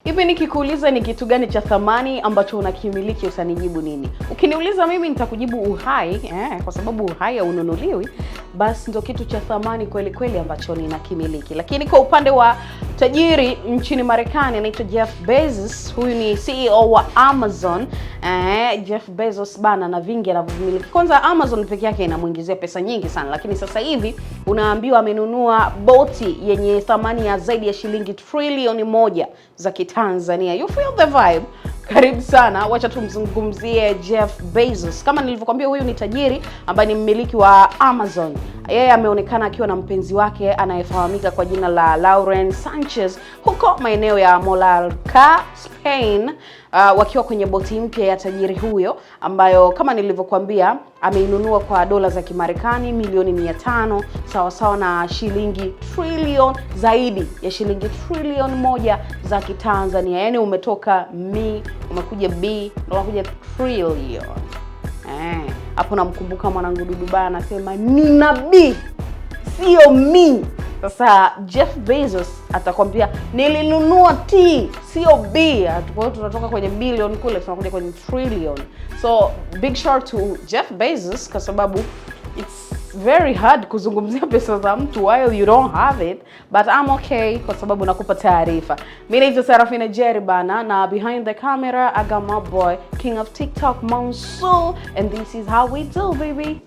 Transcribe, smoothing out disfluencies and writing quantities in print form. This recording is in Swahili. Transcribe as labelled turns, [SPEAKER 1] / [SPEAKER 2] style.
[SPEAKER 1] Hivi nikikuuliza ni kitu gani cha thamani ambacho unakimiliki utanijibu nini? Ukiniuliza mimi nitakujibu uhai, kwa sababu uhai haununuliwi, basi ndio kitu cha thamani kweli kweli ambacho ninakimiliki. Lakini kwa upande wa tajiri nchini Marekani anaitwa Jeff Bezos, huyu ni CEO wa Amazon. Jeff Bezos bana na vingi anavyomiliki. Kwanza Amazon peke yake inamuingizia pesa nyingi sana, lakini sasa hivi unaambiwa amenunua boti yenye thamani ya zaidi ya shilingi trilioni 1 za Kitanzania. You feel the vibe? Karibu sana. Wacha tumzungumzie Jeff Bezos. Kama nilivyokuambia, huyu ni tajiri ambaye ni mmiliki wa Amazon. Yeye ameonekana akiwa na mpenzi wake anayefahamika kwa jina la Lauren Sanchez huko maeneo ya Mallorca, Spain, wakiwa kwenye boti mpya ya tajiri huyo ambayo kama nilivyokuambia ameinunua kwa dola za Kimarekani milioni 500, sawa sawa na shilingi zaidi ya shilingi trilioni 1 za Kitanzania. Yaani umetoka umekuja unakuja trillion. Hapo namkumbuka mwanangu Dudu bana anasema nina B sio mi. Sasa Jeff Bezos atakwambia nilinunua T sio B. Kwa hiyo tunatoka kwenye billion kule tunakuja kwenye trillion. So big shout to Jeff Bezos kwa sababu it's very hard kuzungumzia pesa za mtu while you don't have it, but I'm okay kwa sababu nakupa taarifa. Mimi naitwa Sarafina Jerry bana, na behind the camera I got my boy King of TikTok Monsoon, and this is how we do, baby.